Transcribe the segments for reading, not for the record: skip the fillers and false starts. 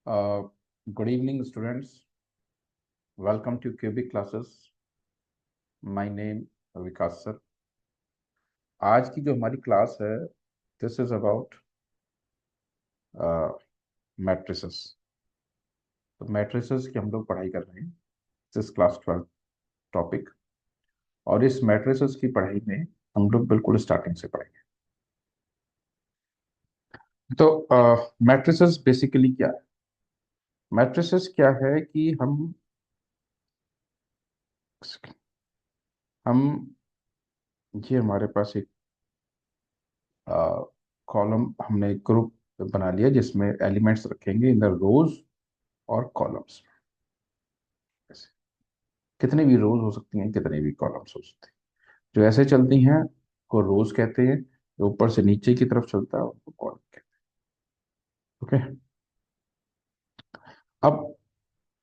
Good evening, students. Welcome to Cubic classes. My name Vikas sir. आज की जो हमारी क्लास है, दिस इज अबाउट मैट्रिसेस. तो मैट्रिसेस की हम लोग पढ़ाई कर रहे हैं. This class 12 topic. और इस मैट्रिसेस की पढ़ाई में हम लोग बिल्कुल स्टार्टिंग से पढ़ेंगे. तो मैट्रिसेस बेसिकली क्या है? मैट्रिसेस क्या है कि हम ये हमारे पास एक कॉलम, हमने एक ग्रुप बना लिया जिसमें एलिमेंट्स रखेंगे इन द रोज और कॉलम्स. कितने भी रोज हो सकती हैं, कितने भी कॉलम्स हो सकते हैं. जो ऐसे चलती हैं को रोज कहते हैं, जो ऊपर से नीचे की तरफ चलता है उसको कॉलम कहते हैं. ओके. अब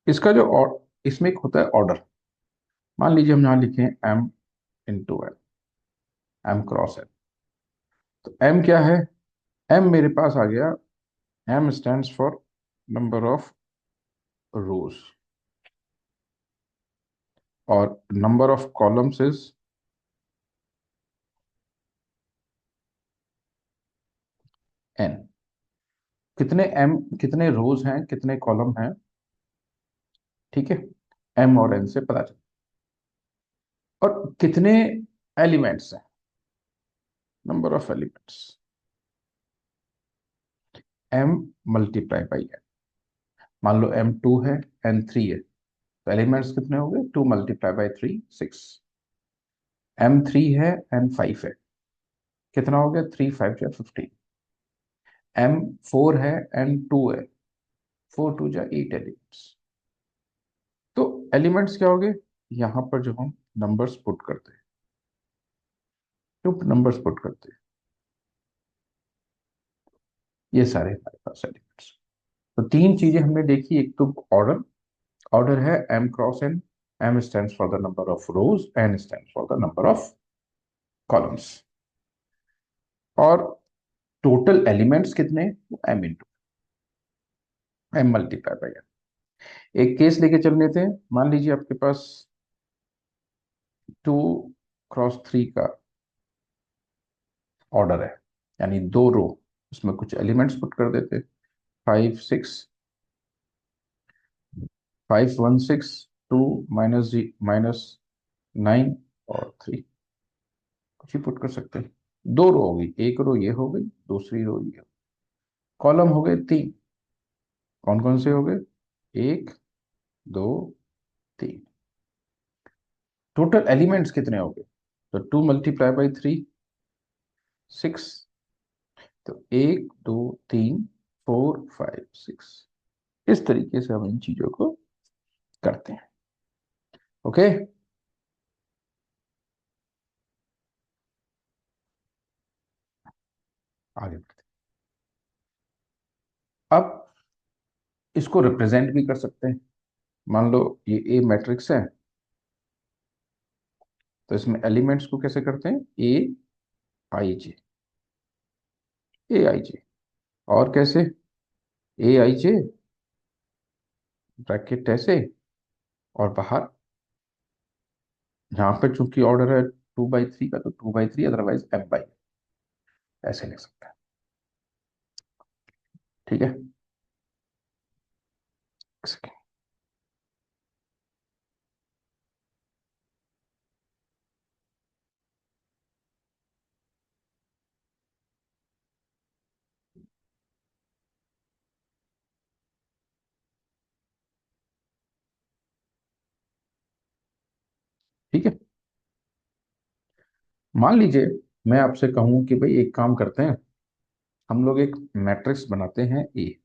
इसका जो इसमें एक होता है ऑर्डर. मान लीजिए हम यहाँ लिखें M into N, M cross N. तो एम क्या है? एम मेरे पास आ गया. M stands for number of rows और number of columns is N. कितने एम, कितने रोज हैं, कितने कॉलम हैं, ठीक है, एम और एन से पता चलता. और कितने एलिमेंट्स हैं, number of elements, M multiply by N. मान लो एम 2 है, एन 3 है, तो एलिमेंट्स कितने हो गए? 2 मल्टीप्लाई बाई 3 6. एम 3 है, एन 5 है, कितना हो गया? 3 5 जा 15. एम 4 है, एन 2 है, 4 2 जा 8 एलिमेंट्स. तो एलिमेंट्स क्या हो गए? यहां पर जो हम नंबर्स पुट करते हैं, जो नंबर्स पुट करते हैं, ये सारे हमारे पास एलिमेंट्स. तो तीन चीजें हमने देखी. एक तो ऑर्डर. ऑर्डर है M cross N. M stands for the number of rows, N stands for the number of columns. और टोटल एलिमेंट्स कितने? M into M multiply by N. एक केस लेके चल लेते हैं. मान लीजिए आपके पास 2 क्रॉस 3 का ऑर्डर है, यानी दो रो. उसमें कुछ एलिमेंट्स पुट कर देते. 5 6, 5 1 6, 2 -9 और 3. कुछ ही पुट कर सकते हैं. दो रो होगी, एक रो ये हो गई, दूसरी रो ये. कॉलम हो गए 3. कौन कौन से हो गए? 1 2 3. टोटल एलिमेंट्स कितने हो गए? तो 2 मल्टीप्लाई बाई 3 6. तो 1 2 3 4 5 6. इस तरीके से हम इन चीजों को करते हैं. ओके. आगे बढ़ते हैं. अब इसको रिप्रेजेंट भी कर सकते हैं. मान लो ये ए मैट्रिक्स है, तो इसमें एलिमेंट्स को कैसे करते हैं? ए आई जे, ए आई जे. और कैसे? ए आई जे ब्रैकेट ऐसे, और बाहर यहाँ पे चूंकि ऑर्डर है 2/3 का, तो 2/3, अदरवाइज एम बाई, ऐसे लिख सकते हैं. ठीक है. ठीक है. मान लीजिए मैं आपसे कहूं कि भाई एक काम करते हैं, हम लोग एक मैट्रिक्स बनाते हैं ए.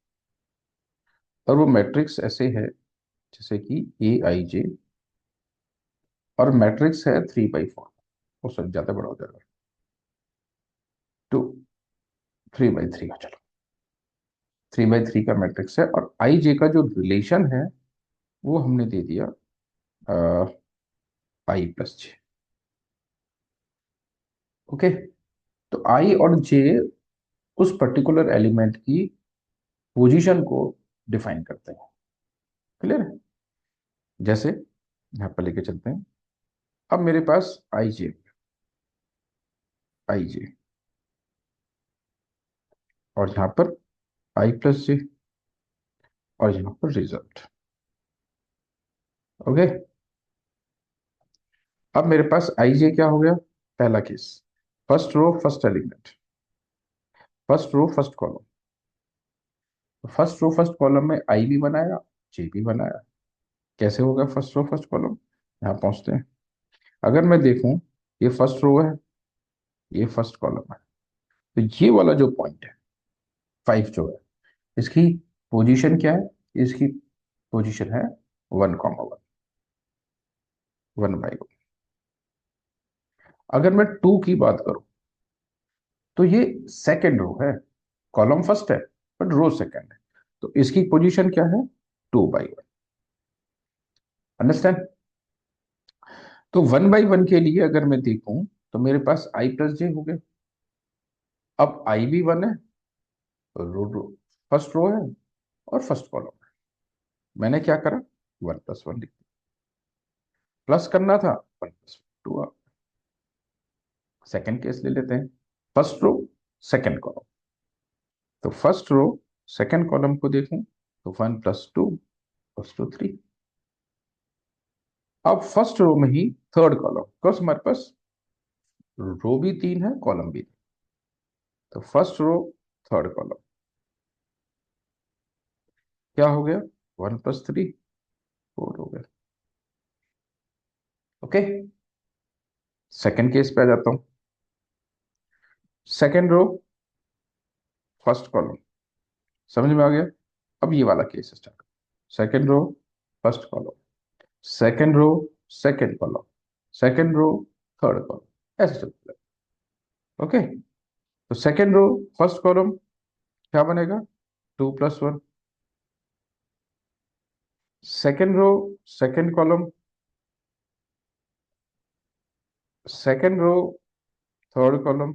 और वो मैट्रिक्स ऐसे है जैसे कि ए आई जे, और मैट्रिक्स है 3/4. वो सब ज्यादा बड़ा हो जाएगा. तो 3/3 का, चलो 3/3 का मैट्रिक्स है. और आई जे का जो रिलेशन है वो हमने दे दिया I+J. ओके. तो आई और जे उस पर्टिकुलर एलिमेंट की पोजीशन को डिफाइन करते हैं। क्लियर है? जैसे यहां पर लेके चलते हैं। अब मेरे पास आई जे और यहां पर I+J और यहां पर रिजल्ट। ओके। अब मेरे पास I J क्या हो गया? पहला case, first row first element, first row first column. First row first column में आई भी बनाया, जे भी बनाया। कैसे होगा फर्स्ट रो फर्स्ट कॉलम? यहाँ पहुंचते हैं। अगर मैं देखूं, ये फर्स्ट रो है, ये फर्स्ट कॉलम है, तो ये वाला जो पॉइंट है 5 जो है, इसकी पोजीशन क्या है? इसकी पोजीशन है 1,1, 1/1। अगर मैं 2 की बात करूं, तो ये सेकेंड रो है, कॉलम फर्स्ट है बट रो सेकेंड है, तो इसकी पोजीशन क्या है? 2/1। अंडरस्टैंड? तो 1/1 के लिए अगर मैं देखूं, तो मेरे पास I+J हो गया। अब आई भी 1 है, रो फर्स्ट रो है और फर्स्ट कॉलम है। मैंने क्या करा? 1+1 लिख दिया। प्लस करना था, 1+2। सेकेंड केस ले लेते हैं, फर्स्ट रो सेकेंड कॉलम। तो फर्स्ट रो सेकेंड कॉलम को देखूं, तो 1+2 = 3। अब फर्स्ट रो में ही थर्ड कॉलम, बिकॉज हमारे पास रो भी 3 है, कॉलम भी 3। तो फर्स्ट रो थर्ड कॉलम क्या हो गया? 1+3 4 हो गया। ओके। सेकेंड केस पे आ जाता हूं। सेकेंड रो फर्स्ट कॉलम, समझ में आ गया? अब ये वाला case start. Second row first column, second row second column, second row third column, ऐसे चलता है। ओके। तो सेकेंड रो फर्स्ट कॉलम क्या बनेगा? 2+1। Second row second column, second row third column,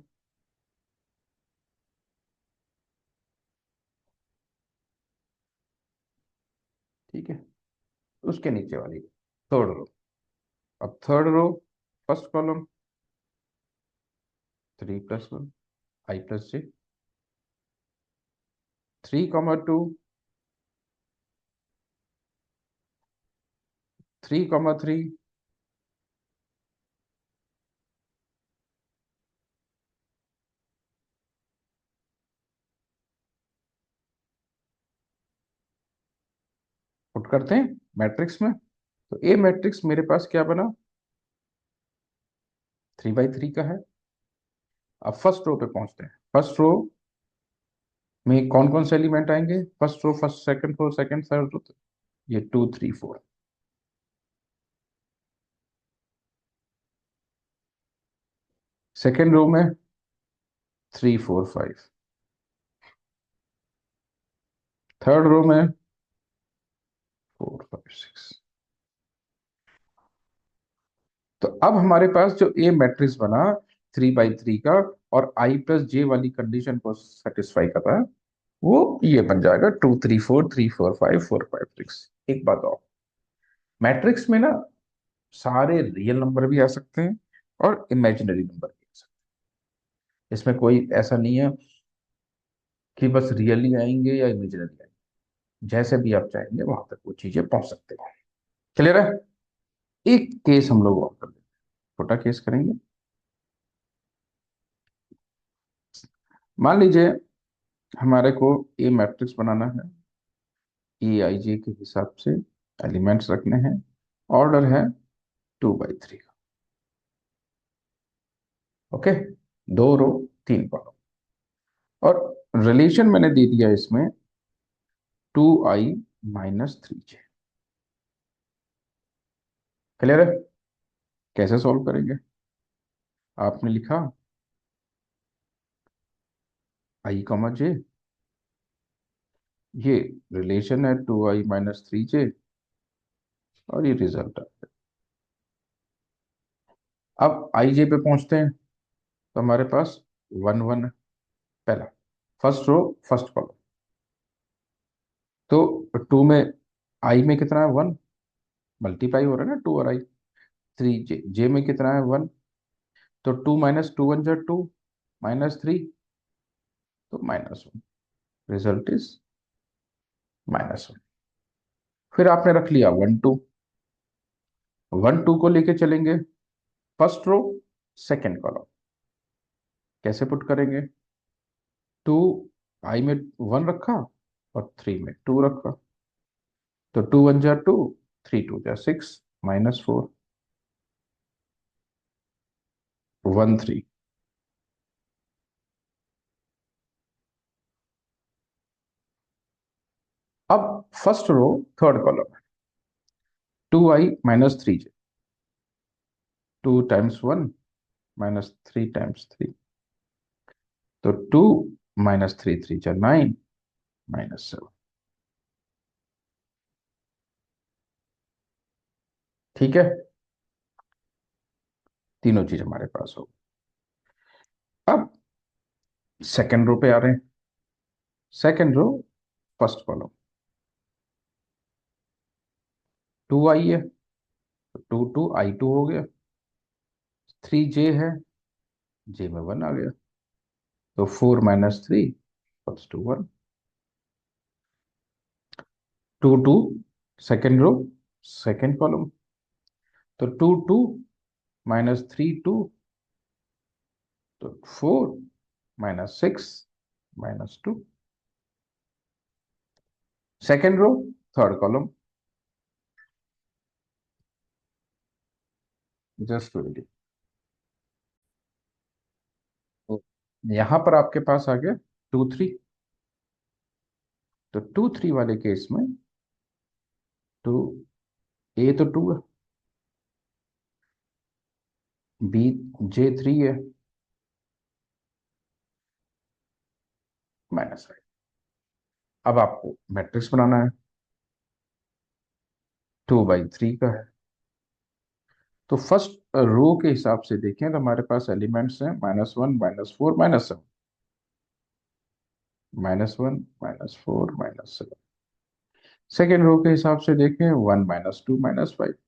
ठीक है। उसके नीचे वाली थर्ड रो। अब third row first column 3+1, I+J, 3,2, 3,3, put करते हैं मैट्रिक्स में। तो ए मैट्रिक्स मेरे पास क्या बना? 3/3 का है। अब फर्स्ट रो पे पहुंचते हैं। फर्स्ट रो में कौन कौन से एलिमेंट आएंगे? First row first second row second third row, ये 2 3 4। सेकंड रो में 3 4 5, थर्ड रो में 4 5 6। तो अब हमारे पास जो ए मैट्रिक्स बना 3/3 का, और I+J वाली कंडीशन को सेटिस्फाई कर रहा है, वो ये बन जाएगा 2 3 4 3 4 5 4 5 6। एक बात और, मैट्रिक्स में ना सारे रियल नंबर भी आ सकते हैं और इमेजिनरी नंबर भी आ सकते हैं। इसमें कोई ऐसा नहीं है कि बस रियल ही आएंगे या इमेजिनरी आएंगे। जैसे भी आप चाहेंगे वहां तक वो चीजें पहुंच सकते हैं। क्लियर है? एक केस हम लोग और कर लेंगे, छोटा केस करेंगे। मान लीजिए हमारे को ए मैट्रिक्स बनाना है, E I J के हिसाब से एलिमेंट्स रखने हैं, ऑर्डर है 2/3 का। ओके। 2 रो 3 कॉलम, और रिलेशन मैंने दे दिया इसमें 2I - 3J। क्लियर है? कैसे सॉल्व करेंगे? आपने लिखा I, J, ये रिलेशन है 2I - 3J, और ये रिजल्ट है। अब I J पे पहुंचते हैं, तो हमारे पास 1 1 है, पहला फर्स्ट रो फर्स्ट कॉलम। तो टू में, आई में कितना है 1, मल्टीप्लाई हो रहा है ना 2 और आई। 3 जे, जे में कितना है 1, तो 2 - 2 = 2, -3, तो -1, रिजल्ट इज -1। फिर आपने रख लिया 1 2, 1 2 को लेके चलेंगे फर्स्ट रो सेकेंड कॉलम। कैसे पुट करेंगे? टू, आई में 1 रखा और 3 में 2 रखा, तो 2 × 1 = 2, 3 × 2 = 6, -4, 1 3। अब फर्स्ट रो थर्ड कॉलम है, 2i - 3j, 2 × 1 - 3 × 3, तो 2 - 3 × 3 = 9, -7। ठीक है, तीनों चीज हमारे पास हो। अब सेकेंड रो पे आ रहे हैं, second row first column, 2i है, तो 2 2 i2 हो गया, 3j है, j में 1 आ गया, तो 4 - 3 = 1, 2 2, सेकेंड रो सेकेंड कॉलम, तो 2 2 - 3 2, तो 4 - 6 -2, second row third column, just 20। तो यहां पर आपके पास आ गया 2 3, तो 2 3 वाले केस में टू, ए तो 2 है, बी J3 है, -5। अब आपको मैट्रिक्स बनाना है, 2/3 का है, तो फर्स्ट रो के हिसाब से देखें तो हमारे पास एलिमेंट्स हैं -1 -4 -7, -1 -4 -7। सेकेंड रो के हिसाब से देखें 1 -2 -5।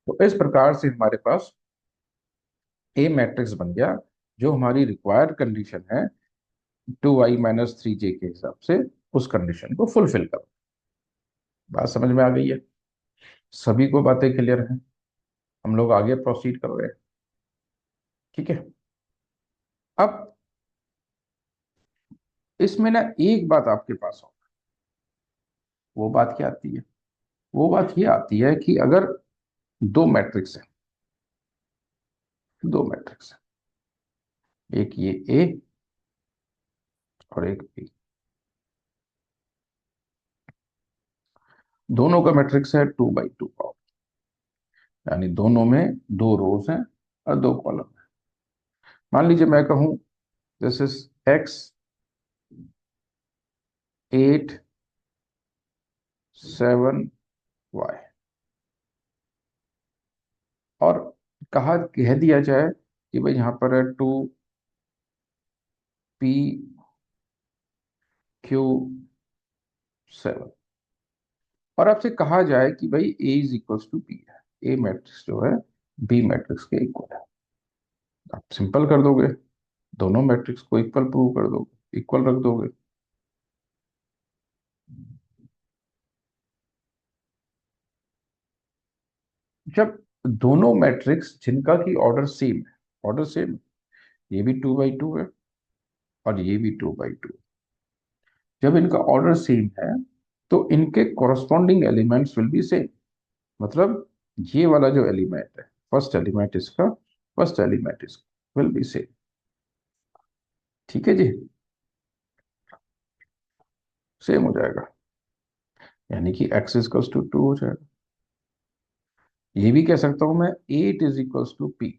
तो इस प्रकार से हमारे पास ए मैट्रिक्स बन गया, जो हमारी रिक्वायर्ड कंडीशन है 2i - 3j के हिसाब से, उस कंडीशन को फुलफिल कर। बात समझ में आ गई है? सभी को बातें क्लियर हैं? हम लोग आगे प्रोसीड कर रहे हैं। ठीक है, अब इसमें ना एक बात आपके पास हो, वो बात क्या आती है? वो बात ये आती है कि अगर दो मैट्रिक्स है, दो मैट्रिक्स है, एक ये ए और एक बी, दोनों का मैट्रिक्स है 2/2 पावर, यानी दोनों में दो रोज हैं और दो कॉलम है। मान लीजिए मैं कहूं दिस इज x 8 7 y, और कह दिया जाए कि भाई यहां पर है 2p q 7, और आपसे कहा जाए कि भाई a = b है, ए मैट्रिक्स जो है बी मैट्रिक्स के इक्वल है। आप सिंपल कर दोगे, दोनों मैट्रिक्स को इक्वल प्रूव कर दोगे, इक्वल रख दोगे। जब दोनों मैट्रिक्स जिनका की ऑर्डर सेम है, ऑर्डर सेम, ये भी 2/2 है और ये भी 2/2, जब इनका ऑर्डर सेम है तो इनके corresponding elements will be same. मतलब ये वाला जो एलिमेंट है, फर्स्ट एलिमेंट इसका, फर्स्ट एलिमेंट इसका विल बी सेम। ठीक है जी, सेम हो जाएगा, यानी कि x = 2 हो जाएगा। ये भी कह सकता हूं मैं 8 = p,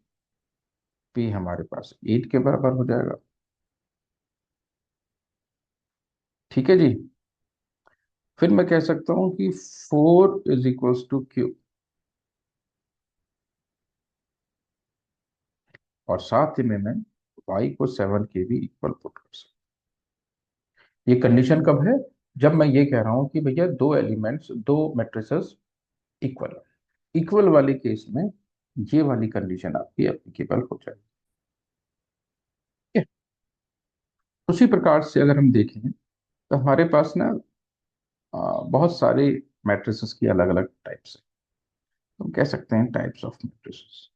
p हमारे पास 8 के बराबर हो जाएगा। ठीक है जी, फिर मैं कह सकता हूं कि 4 = q, और साथ ही में मैं y को 7 के भी इक्वल पुट कर सकते। ये कंडीशन कब है? जब मैं ये कह रहा हूं कि भैया दो एलिमेंट्स, दो मैट्रिसेस इक्वल, इक्वल वाले केस में ये वाली कंडीशन आपकी एप्लीकेबल हो जाएगी। ठीक है? उसी प्रकार से अगर हम देखें तो हमारे पास ना बहुत सारे मैट्रिसेस की अलग अलग टाइप्स है। हम कह सकते हैं टाइप्स ऑफ मैट्रिसेस।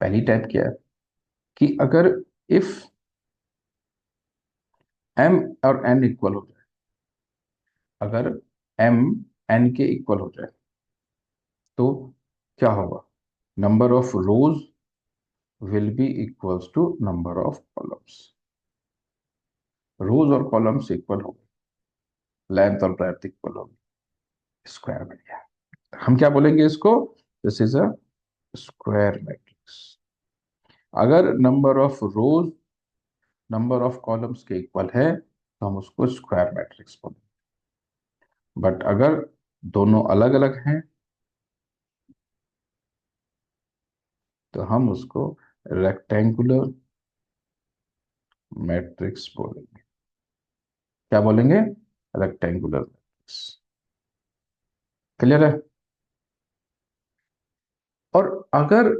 पहली टाइप क्या है कि अगर इफ m और n इक्वल हो जाए, अगर m n के इक्वल हो जाए तो क्या होगा? Number of rows will be equals to number of columns. Rows और कॉलम्स इक्वल हो गए, लेंथ और ब्रेड्थ इक्वल होगी, स्क्वायर बन गया। हम क्या बोलेंगे इसको? This is a square matrix. अगर number of rows number of columns के इक्वल है तो हम उसको स्क्वायर मैट्रिक्स बोलेंगे। बट अगर दोनों अलग अलग हैं तो हम उसको रेक्टेंगुलर मैट्रिक्स बोलेंगे। क्या बोलेंगे? Rectangular matrix. क्लियर है? और अगर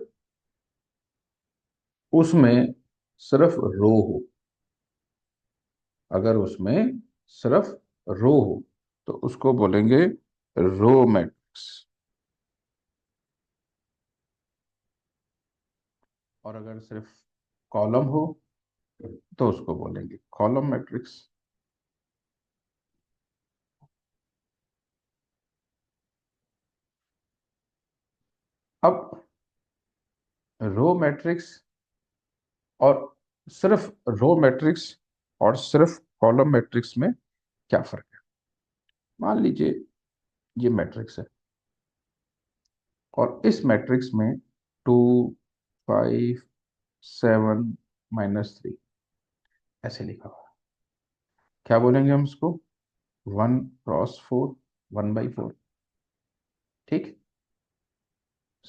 उसमें सिर्फ रो हो, अगर उसमें सिर्फ रो हो तो उसको बोलेंगे रो मैट्रिक्स। और अगर सिर्फ कॉलम हो तो उसको बोलेंगे कॉलम मैट्रिक्स। अब रो मैट्रिक्स और सिर्फ रो मैट्रिक्स और सिर्फ कॉलम मैट्रिक्स में क्या फर्क है? मान लीजिए ये मैट्रिक्स है और इस मैट्रिक्स में 2 5 7 -3 ऐसे लिखा हुआ है। क्या बोलेंगे हम इसको? 1 × 4, 1/4। ठीक।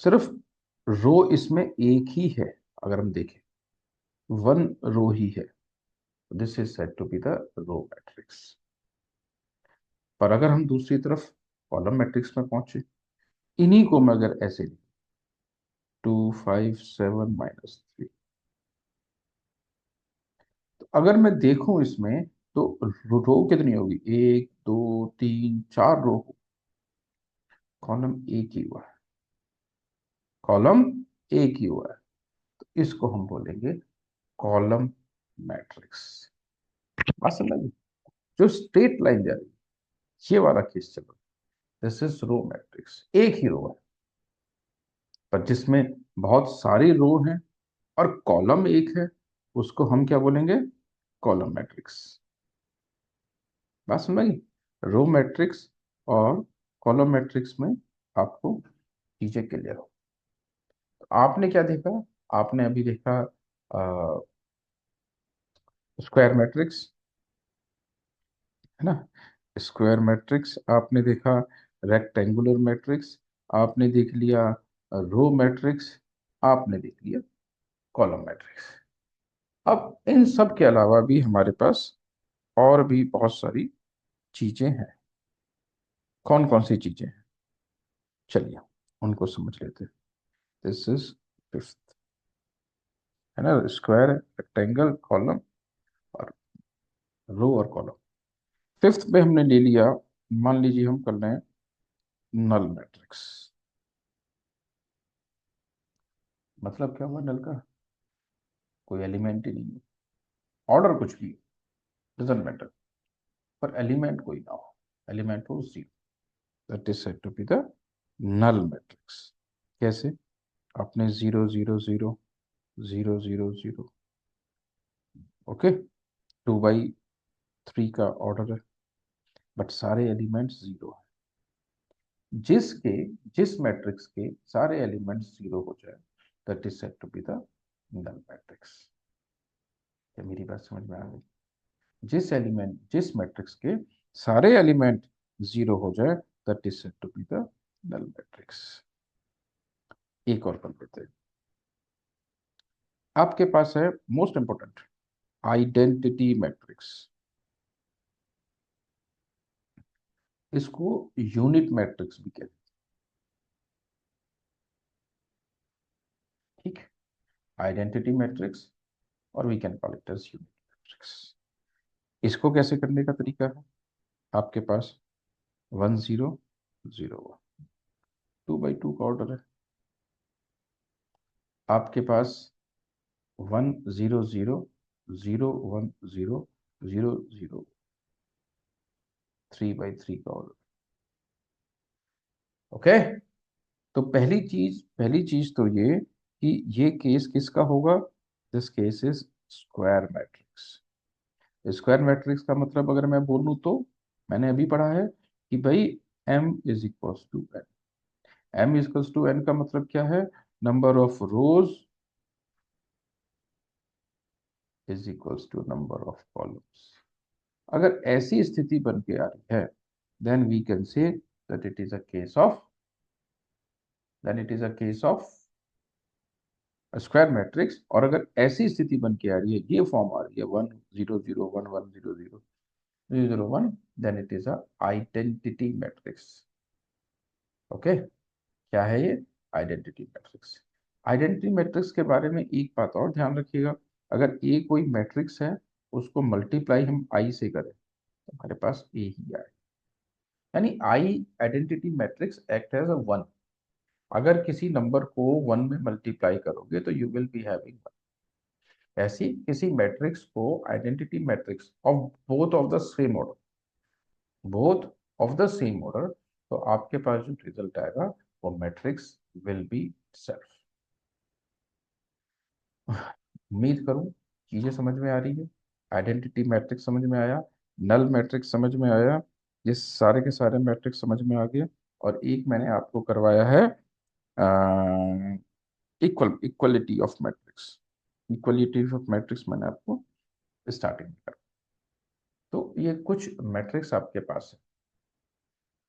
सिर्फ रो इसमें एक ही है। अगर हम देखें, वन रो ही है, this is said to be the row matrix. पर अगर हम दूसरी तरफ कॉलम मैट्रिक्स में पहुंचे, इन्हीं को मैं अगर ऐसे 2 5 7 -3, तो अगर मैं देखूं इसमें तो रो कितनी होगी? 1 2 3 4 रो। कॉलम एक ही हुआ है, कॉलम एक ही हुआ है, तो इसको हम बोलेंगे कॉलम मैट्रिक्स। बात समझ में? जो स्ट्रेट लाइन जा रही है, ये वाला केस चलो, दिस इज रो मैट्रिक्स, एक ही रो है, पर जिसमें बहुत सारी रो हैं और कॉलम एक है, उसको हम क्या बोलेंगे? Column matrix. बात समझ में? रो मैट्रिक्स और कॉलम मैट्रिक्स में आपको चीजें क्लियर हो। तो आपने क्या देखा? आपने अभी देखा स्क्वायर मैट्रिक्स, है ना? स्क्वायर मैट्रिक्स आपने देखा, रेक्टेंगुलर मैट्रिक्स आपने देख लिया, रो मैट्रिक्स आपने देख लिया, कॉलम मैट्रिक्स। अब इन सब के अलावा भी हमारे पास और भी बहुत सारी चीजें हैं। कौन कौन सी चीजें हैं? चलिए उनको समझ लेते हैं। दिस इज फिफ्थ, है ना? स्क्वायर, रेक्टेंगल, कॉलम और रो और कॉलम। फिफ्थ पे हमने ले लिया, मान लीजिए हम कर रहे हैं नल मैट्रिक्स। मतलब क्या हुआ नल का? कोई एलिमेंट ही नहीं है, ऑर्डर कुछ भी, डजेंट मैटर, पर एलिमेंट कोई ना हो, एलिमेंट हो zero, that is said to be the null matrix. कैसे? आपने 0 0 0 0 0 0 ओके, 2/3 का ऑर्डर है, बट सारे एलिमेंट्स जीरो है। जिसके जिस मैट्रिक्स के सारे एलिमेंट्स जीरो हो जाए, that is said to be the null matrix. क्या मेरी बात समझ में आ गई? जिस मैट्रिक्स के सारे एलिमेंट जीरो हो जाए, that is said to be the null matrix. एक और कर लेते हैं। आपके पास है मोस्ट इंपोर्टेंट आइडेंटिटी मैट्रिक्स, इसको यूनिट मैट्रिक्स भी कहते हैं। ठीक, आइडेंटिटी मैट्रिक्स और we can call it as unit matrix. इसको कैसे करने का तरीका है, आपके पास 1 0 0 1 2 by 2 का ऑर्डर है, आपके पास 1 0 0 0 1 0 0 0 3 by 3 का ऑर्डर। ओके, तो पहली चीज तो ये कि ये केस किसका होगा, this case is square matrix. Square matrix का मतलब अगर मैं बोलूं तो मैंने अभी पढ़ा है कि भाई m is equals to n। m is equals to n का मतलब क्या है, number of rows is equals to number of columns. अगर ऐसी स्थिति बन के आ रही है, then we can say that it is a case of then it is a case of square matrix. और अगर ऐसी स्थिति बन के आ रही है, ये फॉर्म आ रही है 1 0 0 1 1 0 0 0 0 1, then it is a identity matrix. Okay, क्या है ये, आइडेंटिटी मैट्रिक्स। आइडेंटिटी मैट्रिक्स के बारे में एक बात और ध्यान रखिएगा, अगर ए कोई मैट्रिक्स है, उसको मल्टीप्लाई हम आई से करें तो हमारे पास ए ही आए, यानी I identity matrix act as a one. अगर किसी नंबर को वन में मल्टीप्लाई करोगे तो यू विल बी हैविंग, ऐसी किसी मैट्रिक्स को identity matrix of both of the same order, both of the same order, तो आपके पास जो रिजल्ट आएगा वो मैट्रिक्स विल बी सेल्फ। उम्मीद करूं चीजें समझ में आ रही है, आइडेंटिटी मैट्रिक्स समझ में आया, नल मैट्रिक्स समझ में आया, ये सारे के सारे मैट्रिक्स समझ में आ गए। और एक मैंने आपको करवाया है equality of matrix, equality of matrix मैंने आपको स्टार्टिंग में करा। तो ये कुछ मैट्रिक्स आपके पास है।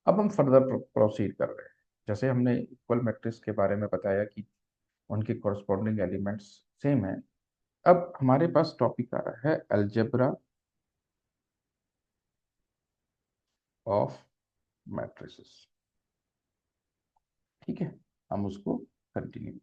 अब हम फर्दर प्रोसीड कर रहे हैं। जैसे हमने इक्वल मैट्रिक्स के बारे में बताया कि उनके कॉरस्पॉन्डिंग एलिमेंट्स सेम है, अब हमारे पास टॉपिक आ रहा है अलजेब्रा ऑफ मैट्रिसेस। ठीक है, हम उसको कंटिन्यू